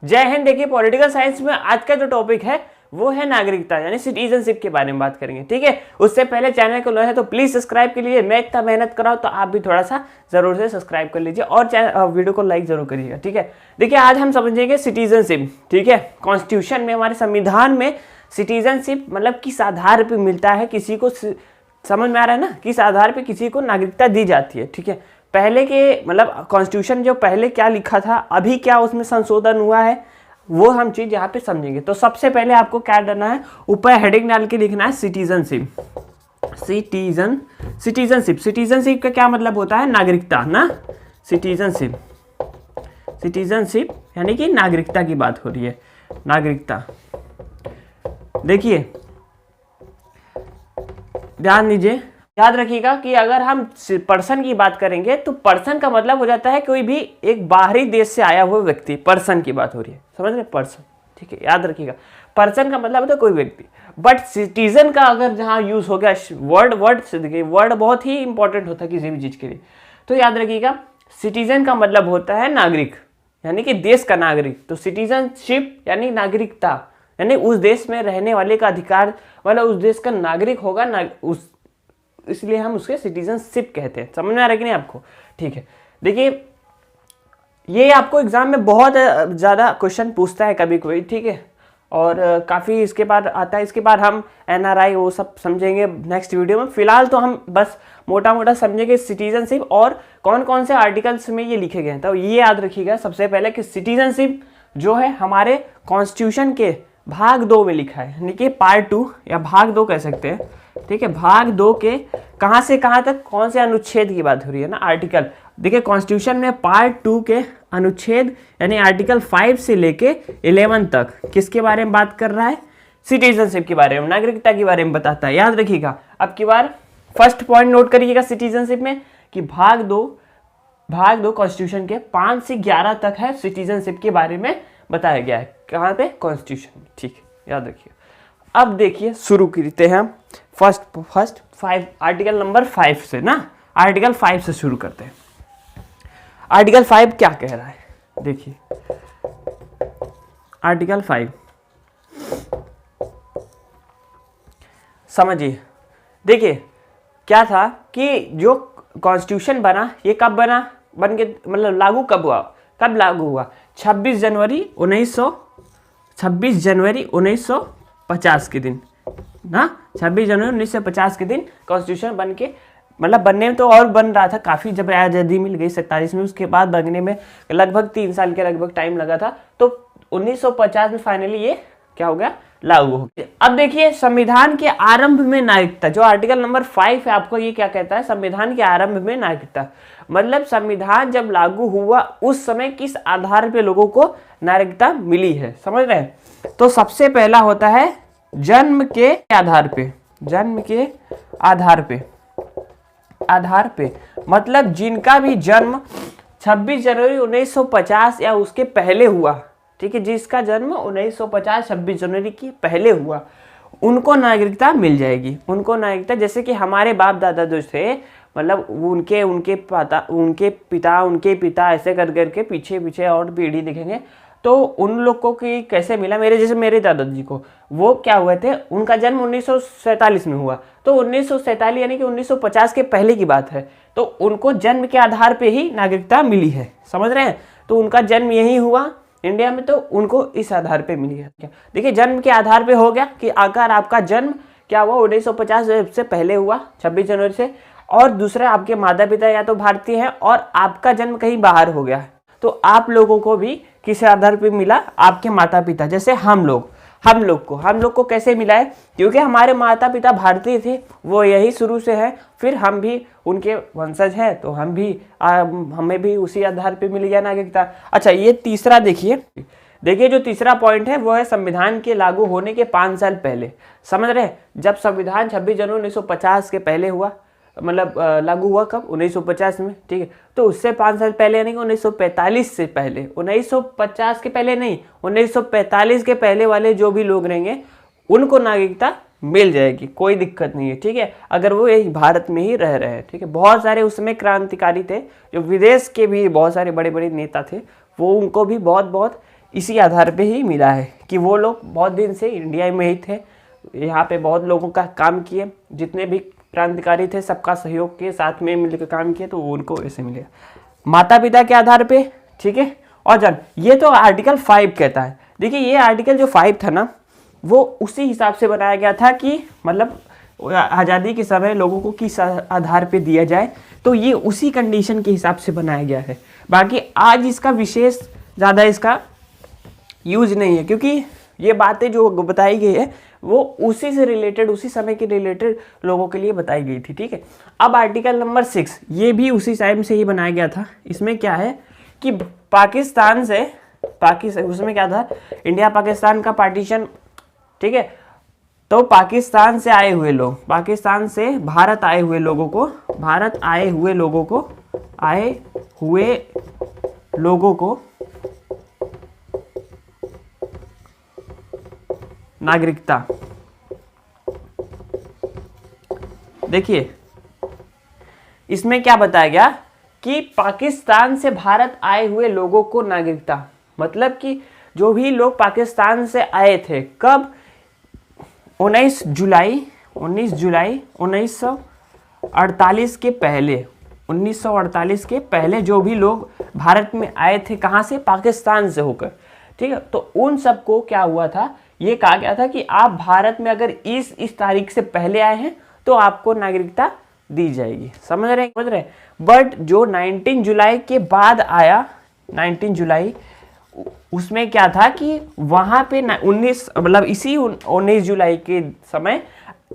जय हिंद। देखिए political science में आज का जो टॉपिक है वो है नागरिकता यानी सिटीजनशिप के बारे में बात करेंगे। ठीक है, उससे पहले चैनल को नया है तो प्लीज सब्सक्राइब के लिए, मैं इतना मेहनत कर रहा हूं तो आप भी थोड़ा सा जरूर से सब्सक्राइब कर लीजिए और वीडियो को लाइक जरूर करिएगा। ठीक है, देखिए आज हम समझेंगे सिटीजनशिप। ठीक है, कॉन्स्टिट्यूशन में, हमारे संविधान में सिटीजनशिप मतलब किस आधार पर मिलता है किसी को, समझ में आ रहा है ना, किस आधार पर किसी को नागरिकता दी जाती है। ठीक है, पहले के मतलब कॉन्स्टिट्यूशन जो पहले क्या लिखा था, अभी क्या उसमें संशोधन हुआ है, वो हम चीज यहाँ पे समझेंगे। तो सबसे पहले आपको क्या करना है, ऊपर हेडिंग डाल के लिखना है सिटीजनशिप। सिटीजनशिप का क्या मतलब होता है, नागरिकता ना। सिटीजनशिप यानी कि नागरिकता की बात हो रही है, नागरिकता। देखिए ध्यान दीजिए, याद रखिएगा कि अगर हम पर्सन की बात करेंगे तो पर्सन का मतलब हो जाता है कोई भी एक बाहरी देश से आया हुआ व्यक्ति, पर्सन की बात हो रही है, समझ रहे, पर्सन। ठीक है, याद रखिएगा पर्सन का मतलब होता है कोई व्यक्ति। बट सिटीजन का अगर जहां यूज हो गया वर्ड से, देखिए वर्ड बहुत ही इंपॉर्टेंट होता है किसी भी चीज के लिए। तो याद रखिएगा सिटीजन का मतलब होता है नागरिक, यानी कि देश का नागरिक। तो सिटीजनशिप यानी नागरिकता, यानी उस देश में रहने वाले का अधिकार, मतलब उस देश का नागरिक होगा इसलिए हम उसके सिटीजनशिप कहते हैं। समझ में आ रहा है कि नहीं आपको? ठीक है, देखिए ये आपको एग्जाम में बहुत ज़्यादा क्वेश्चन पूछता है कभी कोई। ठीक है, और काफ़ी इसके बाद आता है। इसके बाद हम NRI वो सब समझेंगे नेक्स्ट वीडियो में। फिलहाल तो हम बस मोटा मोटा समझेंगे सिटीजनशिप और कौन कौन से आर्टिकल्स में ये लिखे गए हैं। तो ये याद रखिएगा सबसे पहले कि सिटीजनशिप जो है हमारे कॉन्स्टिट्यूशन के भाग 2 में लिखा है, यानी कि पार्ट 2 या भाग 2 कह सकते हैं। ठीक है, भाग 2 के कहां से कहां तक, कौन से अनुच्छेद की बात हो रही है ना, आर्टिकल। देखिए कॉन्स्टिट्यूशन में पार्ट 2 के अनुच्छेद यानी आर्टिकल 5 से लेके 11 तक किसके बारे में बात कर रहा है, सिटीजनशिप के बारे में, नागरिकता के बारे में बताता है। याद रखिएगा, अब की बार फर्स्ट पॉइंट नोट करिएगा सिटीजनशिप में कि भाग दो कॉन्स्टिट्यूशन के 5 से 11 तक है, सिटीजनशिप के बारे में बताया गया है। कहाँ पे, कॉन्स्टिट्यूशन। ठीक है, याद रखिए। अब देखिए शुरू करते हैं फर्स्ट 5 आर्टिकल नंबर 5 से ना, आर्टिकल 5 से शुरू करते हैं। आर्टिकल 5 क्या कह रहा है, देखिए आर्टिकल 5 समझिए। देखिए क्या था कि जो कॉन्स्टिट्यूशन बना, ये कब बन के मतलब लागू कब हुआ, 26 जनवरी 1950 के दिन ना, 26 जनवरी 1950 के दिन कॉन्स्टिट्यूशन बन के, मतलब बनने में तो और बन रहा था काफ़ी, जब आज़ादी मिल गई 47 में, उसके बाद बनने में लगभग 3 साल के लगभग टाइम लगा था। तो 1950 में फाइनली ये क्या हो गया, लागू हो गया। अब देखिए संविधान के आरंभ में नागरिकता, जो आर्टिकल नंबर 5 है आपको ये क्या कहता है, संविधान के आरंभ में नागरिकता, मतलब संविधान जब लागू हुआ उस समय किस आधार पे लोगों को नागरिकता मिली है, समझ रहे हैं। तो सबसे पहला होता है जन्म के आधार पे, जन्म के आधार पे मतलब जिनका भी जन्म 26 जनवरी 1950 या उसके पहले हुआ, ठीक है, जिसका जन्म 1950 26 जनवरी के पहले हुआ, उनको नागरिकता मिल जाएगी। उनको नागरिकता, जैसे कि हमारे बाप दादा जो थे, मतलब उनके पिता ऐसे कर करके पीछे और पीढ़ी दिखेंगे, तो उन लोगों की कैसे मिला, मेरे दादाजी को वो क्या हुए थे, उनका जन्म 1947 में हुआ। तो 1947 यानी कि 1950 के पहले की बात है, तो उनको जन्म के आधार पे ही नागरिकता मिली है, समझ रहे हैं। तो उनका जन्म यही हुआ इंडिया में, तो उनको इस आधार पे मिली है। देखिए जन्म के आधार पे हो गया कि अगर आपका जन्म क्या हुआ 1950 से पहले हुआ 26 जनवरी से, और दूसरा आपके माता पिता या तो भारतीय हैं और आपका जन्म कहीं बाहर हो गया है, तो आप लोगों को भी किस आधार पे मिला, आपके माता पिता, जैसे हम लोग को कैसे मिला है, क्योंकि हमारे माता पिता भारतीय थे, वो यही शुरू से है, फिर हम भी उनके वंशज हैं, तो हमें भी उसी आधार पे मिल गया नागरिकता। अच्छा ये तीसरा देखिए जो तीसरा पॉइंट है वो है संविधान के लागू होने के 5 साल पहले, समझ रहे हैं। जब संविधान 26 जनवरी 1950 के पहले हुआ, मतलब लागू हुआ कब, 1950 में, ठीक है। तो उससे 5 साल पहले यानी कि 1945 से पहले, 1950 के पहले नहीं, 1945 के पहले वाले जो भी लोग रहेंगे उनको नागरिकता मिल जाएगी, कोई दिक्कत नहीं है, ठीक है, अगर वो यही भारत में ही रह रहे हैं, ठीक है। बहुत सारे उसमें क्रांतिकारी थे, जो विदेश के भी बहुत सारे बड़े बड़े नेता थे, वो उनको भी बहुत इसी आधार पे ही मिला है कि वो लोग बहुत दिन से इंडिया में ही थे, यहाँ पे बहुत लोगों का काम किए, जितने भी क्रांतिकारी थे सबका सहयोग के साथ में मिलकर काम किए, तो उनको ऐसे मिलेगा माता पिता के आधार पे। ठीक है, और जन ये तो आर्टिकल 5 कहता है। देखिए ये आर्टिकल जो 5 था ना, वो उसी हिसाब से बनाया गया था कि मतलब आज़ादी के समय लोगों को किस आधार पे दिया जाए, तो ये उसी कंडीशन के हिसाब से बनाया गया है। बाकी आज इसका विशेष ज़्यादा इसका यूज नहीं है, क्योंकि ये बातें जो बताई गई है वो उसी से रिलेटेड, उसी समय के रिलेटेड लोगों के लिए बताई गई थी। ठीक है, अब आर्टिकल नंबर 6 ये भी उसी टाइम से ही बनाया गया था। इसमें क्या है कि पाकिस्तान उसमें क्या था, इंडिया पाकिस्तान का पार्टीशन। ठीक है, तो पाकिस्तान से आए हुए लोग, पाकिस्तान से भारत आए हुए लोगों को नागरिकता। देखिए इसमें क्या बताया गया कि पाकिस्तान से भारत आए हुए लोगों को नागरिकता, मतलब कि जो भी लोग पाकिस्तान से आए थे, कब 19 जुलाई 1948 के पहले, 1948 के पहले जो भी लोग भारत में आए थे, कहाँ से, पाकिस्तान से होकर। ठीक है, तो उन सबको क्या हुआ था, ये कहा गया था कि आप भारत में अगर इस तारीख से पहले आए हैं तो आपको नागरिकता दी जाएगी। समझ रहे। बट जो 19 जुलाई के बाद आया, 19 जुलाई, उसमें क्या था कि वहां पे 19 जुलाई के समय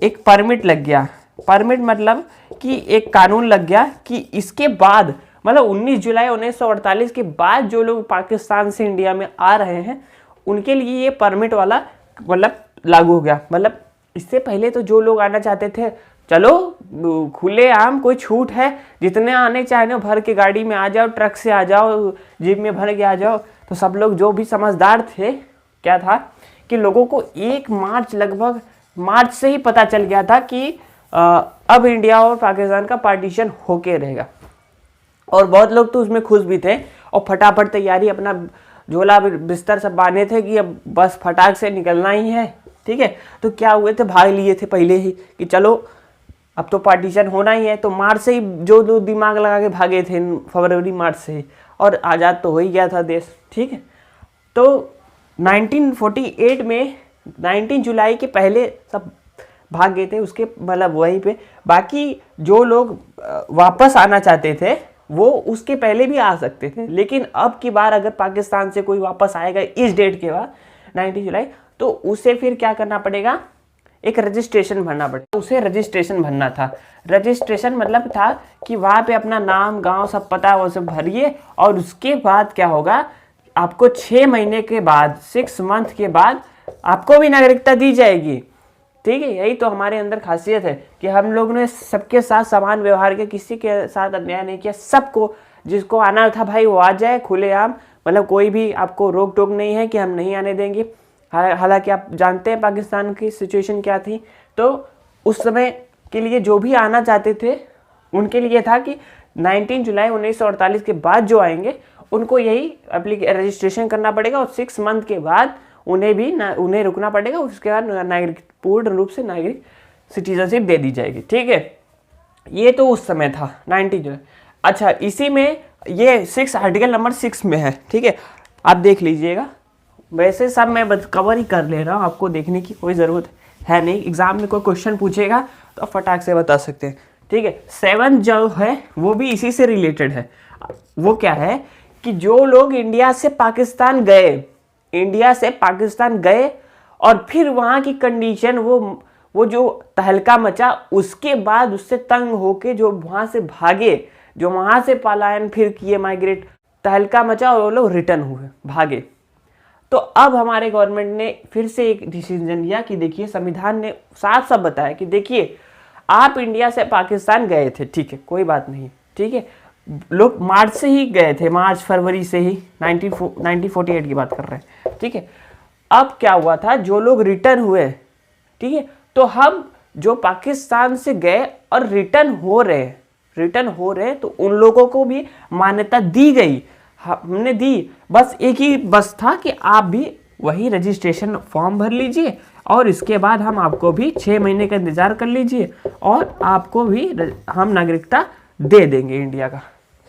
एक परमिट लग गया। परमिट मतलब कि एक कानून लग गया कि इसके बाद, मतलब 19 जुलाई 1948 के बाद जो लोग पाकिस्तान से इंडिया में आ रहे हैं उनके लिए ये परमिट वाला मतलब लागू हो गया। मतलब इससे पहले तो जो लोग आना चाहते थे, चलो खुले आम, कोई छूट है, जितने आने चाहे भर के गाड़ी में आ जाओ, ट्रक से आ जाओ, जीप में भर के आ जाओ। तो सब लोग जो भी समझदार थे, क्या था कि लोगों को 1 मार्च, लगभग मार्च से ही पता चल गया था कि अब इंडिया और पाकिस्तान का पार्टीशन होके रहेगा। और बहुत लोग तो उसमें खुश भी थे और फटाफट तैयारी, अपना झोला बिस्तर सब बांधे थे कि अब बस फटाक से निकलना ही है। ठीक है, तो क्या हुए थे, भाग लिए थे पहले ही कि चलो अब तो पार्टीशन होना ही है। तो मार्च से ही जो लोग दिमाग लगा के भागे थे, फरवरी मार्च से ही, और आज़ाद तो हो ही गया था देश। ठीक है, तो 1948 में 19 जुलाई के पहले सब भाग गए थे, उसके मतलब वहीं पे। बाकी जो लोग वापस आना चाहते थे वो उसके पहले भी आ सकते थे, लेकिन अब की बार अगर पाकिस्तान से कोई वापस आएगा इस डेट के बाद 19 जुलाई, तो उसे फिर क्या करना पड़ेगा, एक रजिस्ट्रेशन भरना पड़ेगा। उसे रजिस्ट्रेशन भरना था। रजिस्ट्रेशन मतलब था कि वहाँ पे अपना नाम, गांव, सब पता वो सब भरिए, और उसके बाद क्या होगा, आपको 6 महीने के बाद, 6 मंथ के बाद आपको भी नागरिकता दी जाएगी। ठीक है, यही तो हमारे अंदर खासियत है कि हम लोग ने सबके साथ समान व्यवहार किया, किसी के साथ अन्याय नहीं किया। सबको, जिसको आना था भाई वो आ जाए खुलेआम, मतलब कोई भी आपको रोक टोक नहीं है कि हम नहीं आने देंगे। हालांकि आप जानते हैं पाकिस्तान की सिचुएशन क्या थी, तो उस समय के लिए जो भी आना चाहते थे उनके लिए था कि 19 जुलाई 1948 के बाद जो आएंगे उनको यही रजिस्ट्रेशन करना पड़ेगा, और 6 मंथ के बाद उन्हें रुकना पड़ेगा। उसके बाद नागरिक, पूर्ण रूप से नागरिक सिटीजनशिप दे दी जाएगी। ठीक है, ये तो उस समय था 19 जुलाई। अच्छा, इसी में ये 6 आर्टिकल नंबर 6 में है। ठीक है, आप देख लीजिएगा। वैसे सब मैं कवर ही कर ले रहा हूँ, आपको देखने की कोई ज़रूरत है नहीं। एग्जाम में कोई क्वेश्चन पूछेगा तो फटाक से बता सकते हैं। ठीक है, 7 जो है वो भी इसी से रिलेटेड है। वो क्या है कि जो लोग इंडिया से पाकिस्तान गए और फिर वहाँ की कंडीशन, वो जो तहलका मचा, उसके बाद उससे तंग होके जो वहाँ से भागे, जो वहाँ से पलायन फिर किए, माइग्रेट, तहलका मचा और वो लोग रिटर्न हुए, भागे। तो अब हमारे गवर्नमेंट ने फिर से एक डिसीजन लिया कि देखिए, संविधान ने साफ साफ बताया कि देखिए, आप इंडिया से पाकिस्तान गए थे, ठीक है, कोई बात नहीं, ठीक है, लोग मार्च से ही गए थे, मार्च फरवरी से ही, 1948 की बात कर रहे हैं। ठीक है, अब क्या हुआ था, जो लोग रिटर्न हुए, ठीक है, तो हम जो पाकिस्तान से गए और रिटर्न हो रहे, तो उन लोगों को भी मान्यता दी गई। हमने दी, बस एक ही बस था कि आप भी वही रजिस्ट्रेशन फॉर्म भर लीजिए और इसके बाद हम आपको भी 6 महीने का इंतज़ार कर लीजिए और आपको भी हम नागरिकता दे देंगे इंडिया का।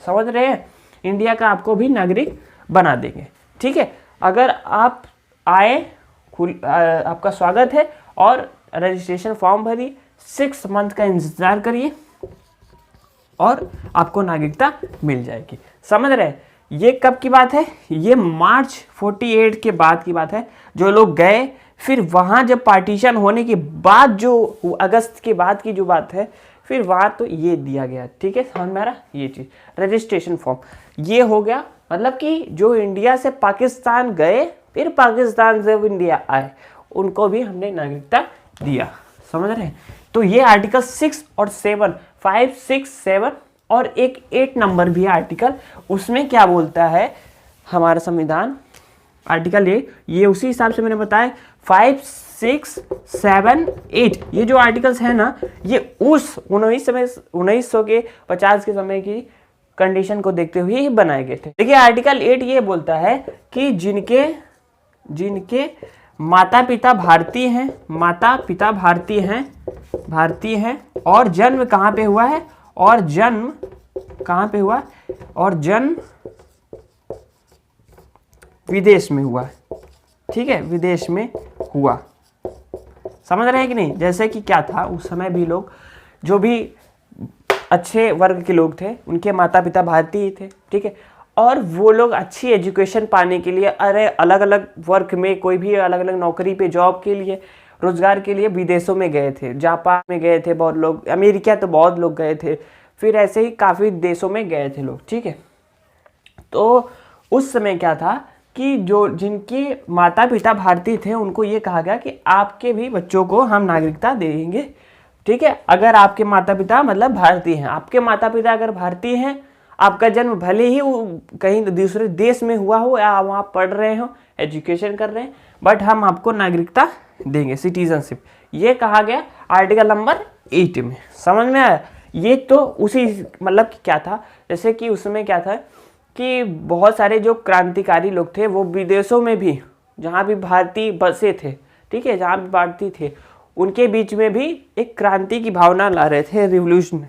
समझ रहे हैं, इंडिया का आपको भी नागरिक बना देंगे। ठीक है, अगर आप आए आपका स्वागत है और रजिस्ट्रेशन फॉर्म भरिए, 6 मंथ का इंतज़ार करिए और आपको नागरिकता मिल जाएगी। समझ रहे हैं, ये कब की बात है, ये मार्च 48 के बाद की बात है। जो लोग गए फिर वहाँ जब पार्टीशन होने के बाद, जो अगस्त के बाद की जो बात है, फिर वहाँ तो ये दिया गया। ठीक है, समझ में आ रहा, ये चीज़ रजिस्ट्रेशन फॉर्म ये हो गया। मतलब कि जो इंडिया से पाकिस्तान गए फिर पाकिस्तान से इंडिया आए, उनको भी हमने नागरिकता दिया। समझ रहे हैं, तो ये आर्टिकल 6 और 7, 5, 6, 7 और एक 8 नंबर भी है आर्टिकल, उसमें क्या बोलता है हमारा संविधान, आर्टिकल ये उसी हिसाब से मैंने बताया 5, 6, 7, 8 ये जो आर्टिकल्स हैं ना, ये उस 1950 के समय की कंडीशन को देखते हुए ही बनाए गए थे। देखिए आर्टिकल 8 ये बोलता है कि जिनके माता पिता भारतीय हैं, भारतीय हैं और जन्म कहाँ पे हुआ है, और जन्म कहाँ पे हुआ, और जन्म विदेश में हुआ। ठीक है, विदेश में हुआ। समझ रहे हैं कि नहीं, जैसे कि क्या था उस समय भी लोग, जो भी अच्छे वर्ग के लोग थे, उनके माता पिता भारतीय थे। ठीक है, और वो लोग अच्छी एजुकेशन पाने के लिए, अरे अलग अलग वर्क में, कोई भी अलग अलग नौकरी पे, जॉब के लिए, रोजगार के लिए विदेशों में गए थे। जापान में गए थे बहुत लोग, अमेरिका तो बहुत लोग गए थे, फिर ऐसे ही काफ़ी देशों में गए थे लोग। ठीक है, तो उस समय क्या था कि जो जिनके माता पिता भारतीय थे, उनको ये कहा गया कि आपके भी बच्चों को हम नागरिकता देंगे। ठीक है, अगर आपके माता पिता मतलब भारतीय हैं, आपके माता पिता अगर भारतीय हैं, आपका जन्म भले ही कहीं दूसरे देश में हुआ हो या वहाँ पढ़ रहे हो, एजुकेशन कर रहे हैं, बट हम आपको नागरिकता देंगे, सिटीजनशिप। ये कहा गया आर्टिकल नंबर 8 में। समझ में आया, ये तो उसी मतलब क्या था, जैसे कि उसमें क्या था कि बहुत सारे जो क्रांतिकारी लोग थे वो विदेशों में भी, जहाँ भी भारतीय बसे थे, ठीक है, जहाँ भी भारतीय थे, उनके बीच में भी एक क्रांति की भावना ला रहे थे, रिवोल्यूशन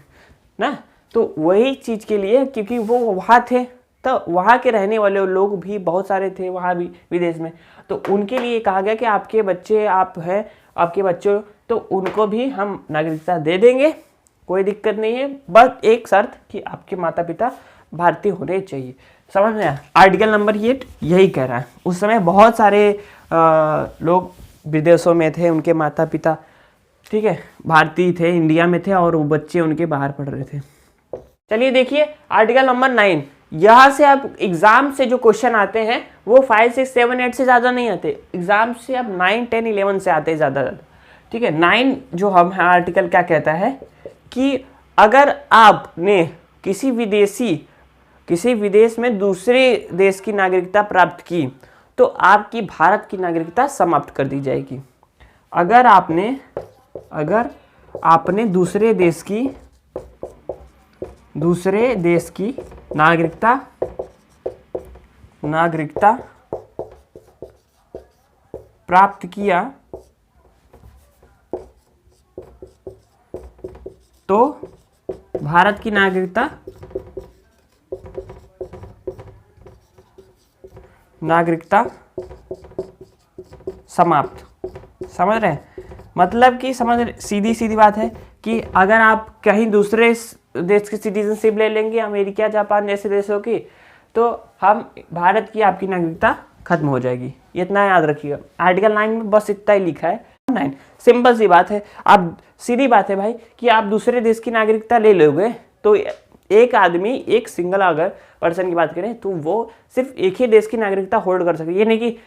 ना। तो वही चीज़ के लिए, क्योंकि वो वहाँ थे, तो वहाँ के रहने वाले लोग भी बहुत सारे थे वहाँ भी विदेश में, तो उनके लिए कहा गया कि आपके बच्चे, आप हैं, आपके बच्चों, तो उनको भी हम नागरिकता दे देंगे, कोई दिक्कत नहीं है, बस एक शर्त कि आपके माता पिता भारतीय होने चाहिए। समझ में आया, आर्टिकल नंबर 8 यही कह रहा है। उस समय बहुत सारे लोग विदेशों में थे, उनके माता पिता, ठीक है, भारतीय थे, इंडिया में थे, और वो बच्चे उनके बाहर पढ़ रहे थे। चलिए देखिए आर्टिकल नंबर 9, यहाँ से अब एग्जाम से जो क्वेश्चन आते हैं वो 5, 6, 7, 8 से ज़्यादा नहीं आते, एग्जाम से अब 9, 10, 11 से आते हैं ज़्यादा। ठीक है, 9 जो हम आर्टिकल क्या कहता है कि अगर आपने किसी विदेश में दूसरे देश की नागरिकता प्राप्त की तो आपकी भारत की नागरिकता समाप्त कर दी जाएगी। अगर आपने दूसरे देश की नागरिकता प्राप्त किया तो भारत की नागरिकता समाप्त। समझ रहे हैं, मतलब कि सीधी बात है कि अगर आप कहीं दूसरे देश की सिटीजनशिप ले लेंगे, अमेरिका, जापान जैसे देशों की, तो हम भारत की आपकी नागरिकता खत्म हो जाएगी। इतना याद रखिएगा, आर्टिकल 9 में बस इतना ही लिखा है। 9 सिंपल सी बात है, आप सीधी बात है भाई कि आप दूसरे देश की नागरिकता ले लोगे तो एक आदमी, एक सिंगल अगर पर्सन की बात करें तो वो सिर्फ एक ही देश की नागरिकता होल्ड कर सके। ये नहीं कि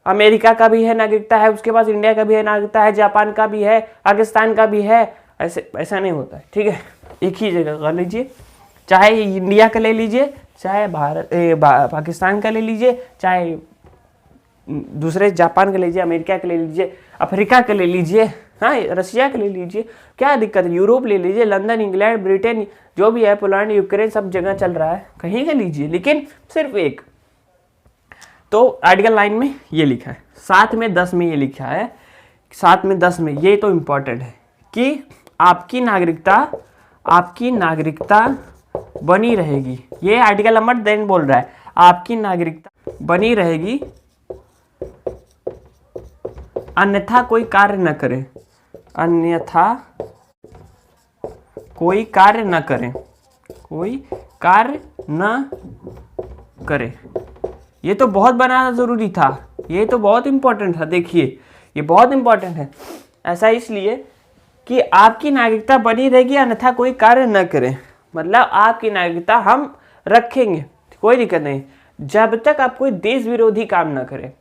अमेरिका का भी है नागरिकता है, उसके पास इंडिया का भी है नागरिकता है, जापान का भी है, पाकिस्तान का भी है, ऐसा नहीं होता है। ठीक है, एक ही जगह कर लीजिए, चाहे इंडिया का ले लीजिए, चाहे पाकिस्तान का ले लीजिए, चाहे दूसरे जापान का ले लीजिए, अमेरिका का ले लीजिए, अफ्रीका का ले लीजिए, हाँ रशिया का ले लीजिए, क्या दिक्कत है, यूरोप ले लीजिए, लंदन, इंग्लैंड, ब्रिटेन, जो भी है, पोलैंड, यूक्रेन, सब जगह चल रहा है, कहीं का लीजिए, लेकिन सिर्फ एक तो आर्टिकल 9 में ये लिखा है, 7 में 10 में ये लिखा है, 7 में 10 में ये तो इम्पोर्टेंट है कि आपकी नागरिकता बनी रहेगी। ये आर्टिकल नंबर 10 बोल रहा है आपकी नागरिकता बनी रहेगी, अन्यथा कोई कार्य न करें, अन्यथा कोई कार्य न करें, कोई कार्य न करे। ये तो बहुत बनाना जरूरी था, ये तो बहुत इंपॉर्टेंट था। देखिए ये बहुत इंपॉर्टेंट है, ऐसा इसलिए कि आपकी नागरिकता बनी रहेगी अन्यथा कोई कार्य न करे। मतलब आपकी नागरिकता हम रखेंगे, कोई दिक्कत नहीं, जब तक आप कोई देश विरोधी काम ना करें,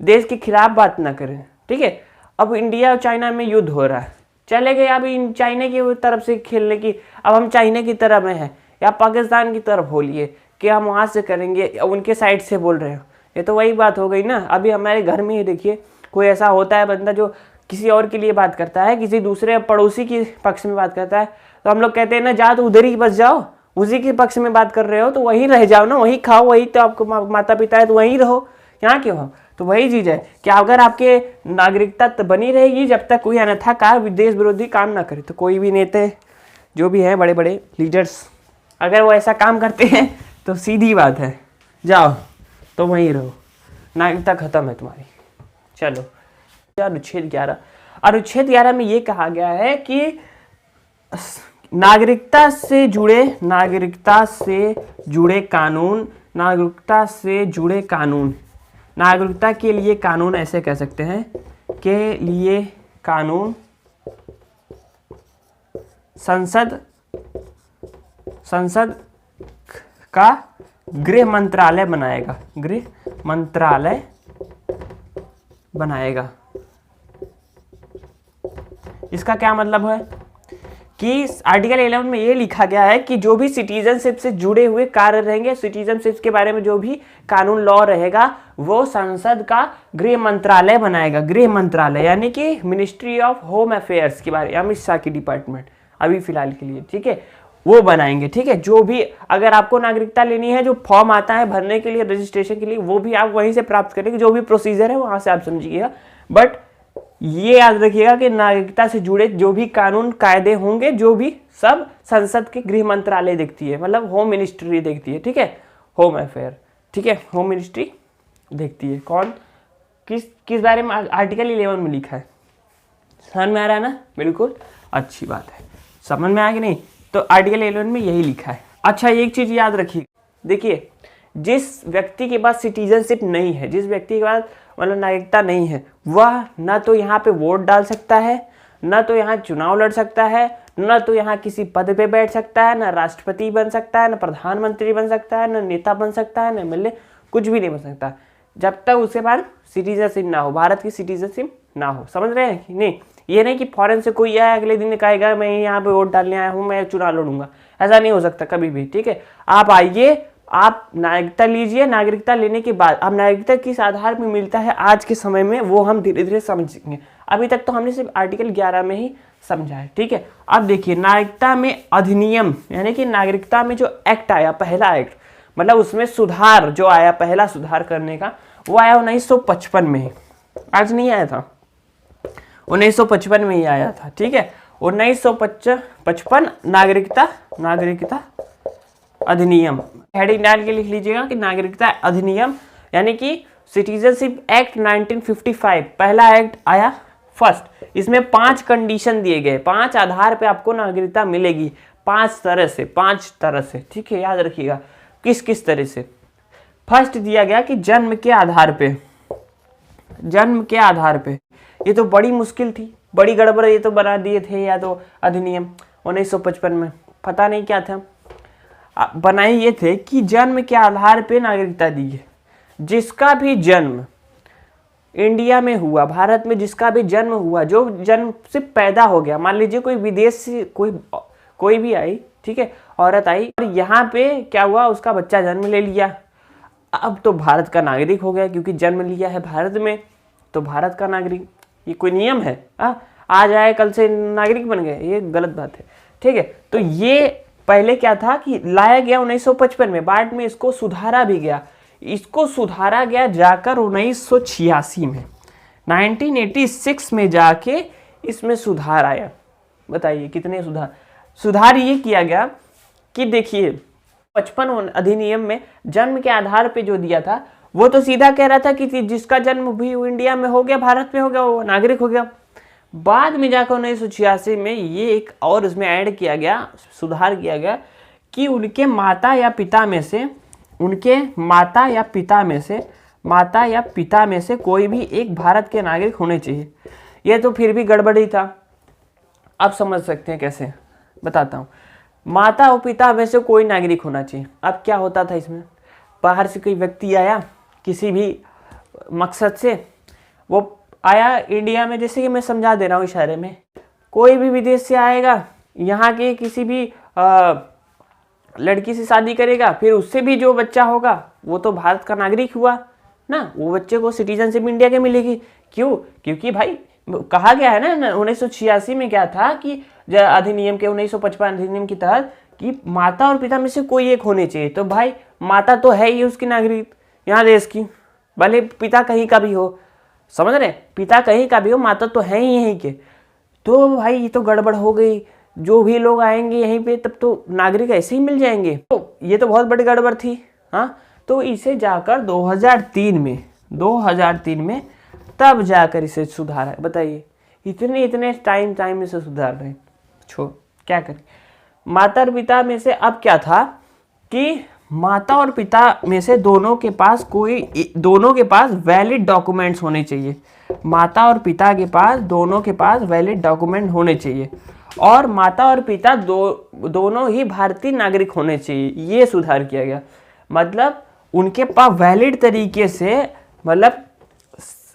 देश के खिलाफ बात ना करें। ठीक है, अब इंडिया और चाइना में युद्ध हो रहा है, चले गए अब इन चाइना की तरफ से खेलने की, अब हम चाइना की तरफ में हैं या पाकिस्तान की तरफ बोलिए कि हम वहाँ से करेंगे, उनके साइड से बोल रहे हो, ये तो वही बात हो गई ना। अभी हमारे घर में ही देखिए कोई ऐसा होता है बंदा जो किसी और के लिए बात करता है, किसी दूसरे पड़ोसी के पक्ष में बात करता है, तो हम लोग कहते हैं ना जा तो उधर ही बस जाओ, उसी के पक्ष में बात कर रहे हो तो वहीं रह जाओ ना, वहीं खाओ, वही तो आपको माता पिता है तो वहीं रहो, यहाँ क्यों हो। तो वही चीज़ है कि अगर आपके नागरिकता बनी रहेगी जब तक कोई अन्यथा कार्य देश विरोधी काम ना करे। तो कोई भी नेता जो भी हैं बड़े बड़े लीडर्स, अगर वो ऐसा काम करते हैं तो सीधी बात है जाओ तो वहीं रहो, नागरिकता खत्म है तुम्हारी। चलो अनुच्छेद 11, अनुच्छेद 11 में ये कहा गया है कि नागरिकता से जुड़े कानून, नागरिकता के लिए कानून ऐसे कह सकते हैं, के लिए कानून संसद का गृह मंत्रालय बनाएगा। इसका क्या मतलब है कि आर्टिकल 11 में ये लिखा गया है कि जो भी सिटीजनशिप से जुड़े हुए कार्य रहेंगे, सिटीजनशिप के बारे में जो भी कानून लॉ रहेगा वो संसद का गृह मंत्रालय बनाएगा। गृह मंत्रालय यानी कि मिनिस्ट्री ऑफ होम अफेयर्स के बारे में, अमित शाह की डिपार्टमेंट अभी फिलहाल के लिए, ठीक है, वो बनाएंगे। ठीक है, जो भी अगर आपको नागरिकता लेनी है, जो फॉर्म आता है भरने के लिए, रजिस्ट्रेशन के लिए, वो भी आप वहीं से प्राप्त करेंगे, जो भी प्रोसीजर है वहां से आप समझिएगा। बट ये याद रखिएगा कि नागरिकता से जुड़े जो भी कानून कायदे होंगे, जो भी सब संसद के गृह मंत्रालय देखती है, मतलब होम मिनिस्ट्री देखती है। ठीक है, होम अफेयर, ठीक है, होम मिनिस्ट्री देखती है। कौन किस बारे में आर्टिकल 11 में लिखा है, समझ में आ रहा है ना? बिल्कुल अच्छी बात है, समझ में आ गया नहीं? तो आर्टिकल 11 में यही लिखा है। अच्छा एक चीज याद रखिए, देखिए जिस व्यक्ति के पास सिटीजनशिप नहीं है, जिस व्यक्ति के पास मतलब नागरिकता नहीं है, वह ना तो यहाँ पे वोट डाल सकता है, ना तो यहाँ चुनाव लड़ सकता है, ना तो यहाँ किसी पद पे बैठ सकता है, ना राष्ट्रपति बन सकता है, ना प्रधानमंत्री बन सकता है, ना नेता बन सकता है, ना एमएलए, कुछ भी नहीं बन सकता जब तक उसके पास सिटीजनशिप ना हो, भारत की सिटीजनशिप ना हो। समझ रहे हैं कि नहीं? ये नहीं कि फॉरेन से कोई आया अगले दिन कहेगा मैं यहाँ पे वोट डालने आया हूँ, मैं चुनाव लड़ूंगा, ऐसा नहीं हो सकता कभी भी। ठीक है, आप आइए, आप नागरिकता लीजिए, नागरिकता लेने के बाद अब नागरिकता किस आधार पर मिलता है आज के समय में, वो हम धीरे धीरे समझेंगे। अभी तक तो हमने सिर्फ आर्टिकल 11 में ही समझा है। ठीक है, अब देखिए नागरिकता में अधिनियम, यानी कि नागरिकता में जो एक्ट आया, पहला एक्ट, मतलब उसमें सुधार जो आया, पहला सुधार करने का, वो आया 1955 में ही, आज नहीं आया था, 1955 में ही आया था। ठीक है, 1955 नागरिकता अधिनियम, हेडिंग डाल के लिख लीजिएगा कि नागरिकता अधिनियम, यानी कि सिटीजनशिप एक्ट 1955 पहला एक्ट आया फर्स्ट। इसमें 5 कंडीशन दिए गए, 5 आधार पे आपको नागरिकता मिलेगी, 5 तरह से। ठीक है, याद रखिएगा किस किस तरह से। फर्स्ट दिया गया कि जन्म के आधार पे, ये तो बड़ी मुश्किल थी, बड़ी गड़बड़, ये तो बना दिए थे या तो अधिनियम 1955 में, पता नहीं क्या था, बनाए ये थे कि जन्म के आधार पे नागरिकता दी है। जिसका भी जन्म इंडिया में हुआ, भारत में जिसका भी जन्म हुआ, जो जन्म से पैदा हो गया, मान लीजिए कोई विदेश से कोई भी आई, ठीक है, औरत आई और यहाँ पे क्या हुआ, उसका बच्चा जन्म ले लिया, अब तो भारत का नागरिक हो गया, क्योंकि जन्म लिया है भारत में तो भारत का नागरिक। ये कोई नियम है? आज आए कल से नागरिक बन गए, ये गलत बात है। ठीक है, तो ये पहले क्या था कि लाया गया 1955 में, बाद में इसको सुधारा भी गया। इसको सुधारा गया जाकर 1986 में, 1986 में जाके इसमें सुधार आया। बताइए कितने सुधार ये किया गया कि देखिए 55 अधिनियम में जन्म के आधार पे जो दिया था वो तो सीधा कह रहा था कि जिसका जन्म भी इंडिया में हो गया, भारत में हो गया, वो नागरिक हो गया। बाद में जाकर 1986 में ये एक और इसमें ऐड किया गया, सुधार किया गया कि उनके माता या पिता में से कोई भी एक भारत के नागरिक होने चाहिए। ये तो फिर भी गड़बड़ी था। आप समझ सकते हैं कैसे, बताता हूँ। माता और पिता में से कोई नागरिक होना चाहिए। अब क्या होता था इसमें, बाहर से कोई व्यक्ति आया किसी भी मकसद से, वो आया इंडिया में, जैसे कि मैं समझा दे रहा हूँ इशारे में, कोई भी विदेश से आएगा, यहाँ के किसी भी लड़की से शादी करेगा, फिर उससे भी जो बच्चा होगा वो तो भारत का नागरिक हुआ ना, वो बच्चे को सिटीजनशिप इंडिया के मिलेगी। क्यों? क्योंकि भाई कहा गया है ना 1986 में क्या था कि अधिनियम के 1955 अधिनियम के तहत कि माता और पिता में से कोई एक होने चाहिए। तो भाई माता तो है ही उसकी नागरिक यहाँ देश की, भले पिता कहीं का भी हो, समझ रहे, पिता कहीं का भी हो, माता तो है ही यहीं के। तो भाई ये तो गड़बड़ हो गई, जो भी लोग आएंगे यहीं पे तब तो नागरिक ऐसे ही मिल जाएंगे। तो ये तो बहुत बड़ी गड़बड़ थी। हाँ, तो इसे जाकर 2003 में तब जाकर इसे सुधारा। बताइए इतने टाइम इसे सुधार रहे, छोड़ क्या करें। माता और पिता में से अब क्या था कि माता और पिता में से दोनों के पास वैलिड डॉक्यूमेंट्स होने चाहिए। माता और पिता के पास दोनों के पास वैलिड डॉक्यूमेंट होने चाहिए, और माता और पिता दोनों ही भारतीय नागरिक होने चाहिए। ये सुधार किया गया, मतलब उनके पास वैलिड तरीके से, मतलब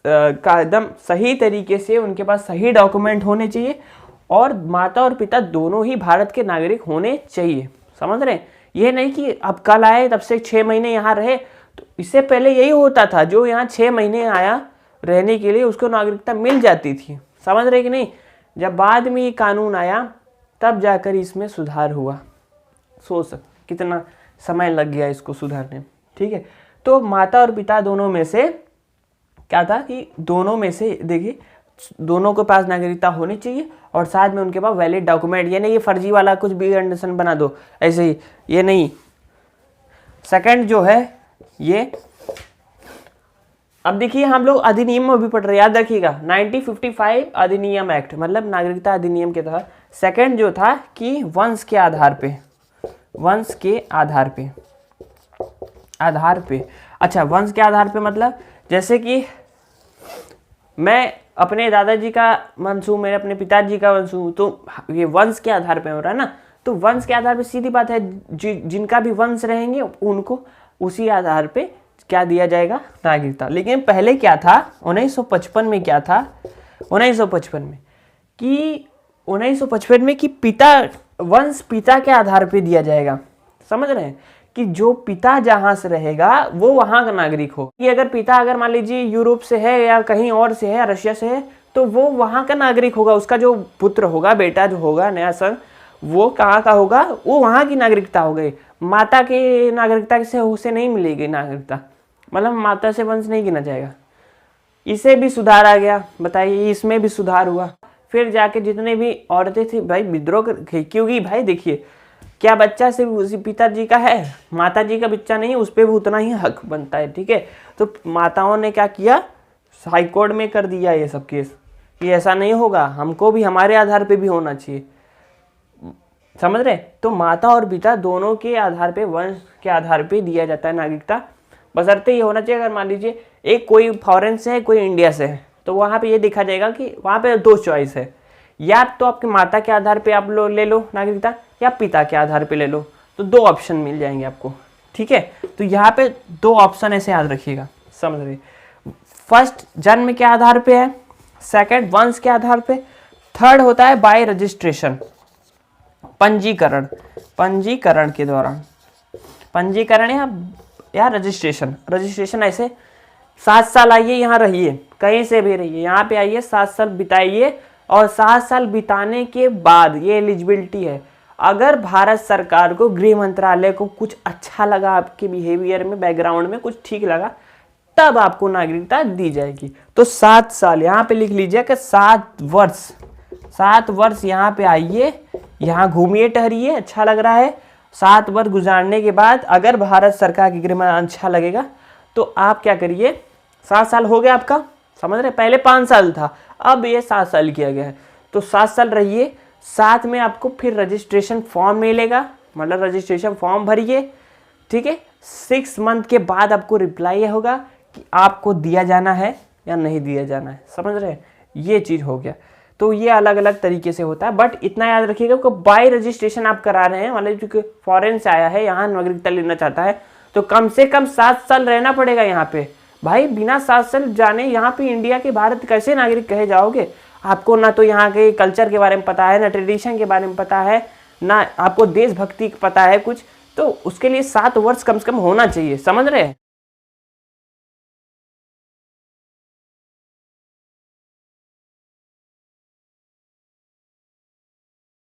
का एकदम सही तरीके से उनके पास सही डॉक्यूमेंट होने चाहिए, और माता और पिता दोनों ही भारत के नागरिक होने चाहिए। समझ रहे हैं? ये नहीं कि अब कल आए तब से 6 महीने यहाँ रहे। तो इससे पहले यही होता था, जो यहाँ 6 महीने आया रहने के लिए उसको नागरिकता मिल जाती थी। समझ रहे कि नहीं? जब बाद में ये कानून आया तब जाकर इसमें सुधार हुआ। सोच सकते कितना समय लग गया इसको सुधारने में। ठीक है, तो माता और पिता दोनों में से क्या था कि दोनों में से देखिए दोनों के पास नागरिकता होनी चाहिए, और साथ में उनके पास वैलिड डॉक्यूमेंट। ये नहीं ये फर्जी वाला कुछ भी कंडीशन बना दो ऐसे ही, ये नहीं। सेकंड जो है ये, अब देखिए हम लोग अधिनियम में भी पढ़ रहे, याद रखिएगा 1955 अधिनियम एक्ट, मतलब नागरिकता अधिनियम के तहत सेकंड जो था कि वंश के आधार पे अच्छा, वंश के आधार पे मतलब जैसे कि मैं अपने दादाजी का वंश हूँ, मेरे अपने पिताजी का वंश हूँ, तो ये वंश के आधार पे हो रहा है ना। तो वंश के आधार पे सीधी बात है, जिनका भी वंश रहेंगे उनको उसी आधार पे क्या दिया जाएगा, नागरिकता। लेकिन पहले क्या था 1955 में, क्या था 1955 में कि वंश पिता के आधार पे दिया जाएगा। समझ रहे हैं कि जो पिता जहां से रहेगा वो वहां का नागरिक हो। कि अगर पिता अगर मान लीजिए यूरोप से है या कहीं और से है, रशिया से है, तो वो वहां का नागरिक होगा। उसका जो पुत्र होगा, बेटा जो होगा, नया सन, वो कहाँ का होगा, वो वहां की नागरिकता हो गई। माता की नागरिकता से उसे नहीं मिलेगी नागरिकता, मतलब माता से वंश नहीं गिना जाएगा। इसे भी सुधार आ गया। बताइए इसमें भी सुधार हुआ। फिर जाके जितने भी औरतें थी भाई विद्रोह क्योंकि भाई देखिए क्या बच्चा सिर्फ उसी पिताजी का है, माताजी का बच्चा नहीं, उस पर भी उतना ही हक बनता है। ठीक है, तो माताओं ने क्या किया, हाई कोर्ट में कर दिया ये सब केस कि ऐसा नहीं होगा, हमको भी हमारे आधार पे भी होना चाहिए। समझ रहे? तो माता और पिता दोनों के आधार पे, वंश के आधार पे दिया जाता है नागरिकता। बशर्ते ये होना चाहिए अगर मान लीजिए एक कोई फॉरेन से है, कोई इंडिया से है, तो वहाँ पे ये देखा जाएगा कि वहाँ पे 2 चॉइस है, या तो आपके माता के आधार पे आप लोग ले लो नागरिकता, या पिता के आधार पे ले लो। तो 2 ऑप्शन मिल जाएंगे आपको। ठीक है, तो यहाँ पे 2 ऑप्शन ऐसे याद रखिएगा। समझ रहे? फर्स्ट जन्म के आधार पे है, सेकंड वंश के आधार पे, थर्ड होता है बाय रजिस्ट्रेशन, पंजीकरण के दौरान, पंजीकरण या रजिस्ट्रेशन ऐसे 7 साल आइए यहाँ रहिए, कहीं से भी रहिए, यहाँ पे आइए 7 साल बिताइए, और 7 साल बिताने के बाद ये एलिजिबिलिटी है। अगर भारत सरकार को, गृह मंत्रालय को कुछ अच्छा लगा, आपके बिहेवियर में, बैकग्राउंड में कुछ ठीक लगा, तब आपको नागरिकता दी जाएगी। तो 7 साल यहाँ पे लिख लीजिए कि 7 वर्ष यहाँ पे आइए, यहाँ घूमिए टहरिए, अच्छा लग रहा है। 7 वर्ष गुजारने के बाद अगर भारत सरकार की गृह मंत्रालय अच्छा लगेगा तो आप क्या करिए, 7 साल हो गया आपका, समझ रहे, पहले 5 साल था, अब ये 7 साल किया गया है, तो 7 साल रहिए। साथ में आपको फिर रजिस्ट्रेशन फॉर्म मिलेगा, मतलब रजिस्ट्रेशन फॉर्म भरिए, ठीक है। 6 मंथ के बाद आपको रिप्लाई होगा कि आपको दिया जाना है या नहीं दिया जाना है, समझ रहे हैं, ये चीज़ हो गया। तो ये अलग अलग तरीके से होता है, बट इतना याद रखिएगा कि बाय रजिस्ट्रेशन आप करा रहे हैं, मतलब जो कि फॉरेन से आया है, यहाँ नागरिकता लेना चाहता है, तो कम से कम 7 साल रहना पड़ेगा यहाँ पे। भाई बिना 7 साल जाने यहाँ पे इंडिया के, भारत कैसे नागरिक कहे जाओगे? आपको ना तो यहाँ के कल्चर के बारे में पता है, ना ट्रेडिशन के बारे में पता है, ना आपको देशभक्ति पता है कुछ, तो उसके लिए 7 वर्ष कम से कम होना चाहिए, समझ रहे हैं।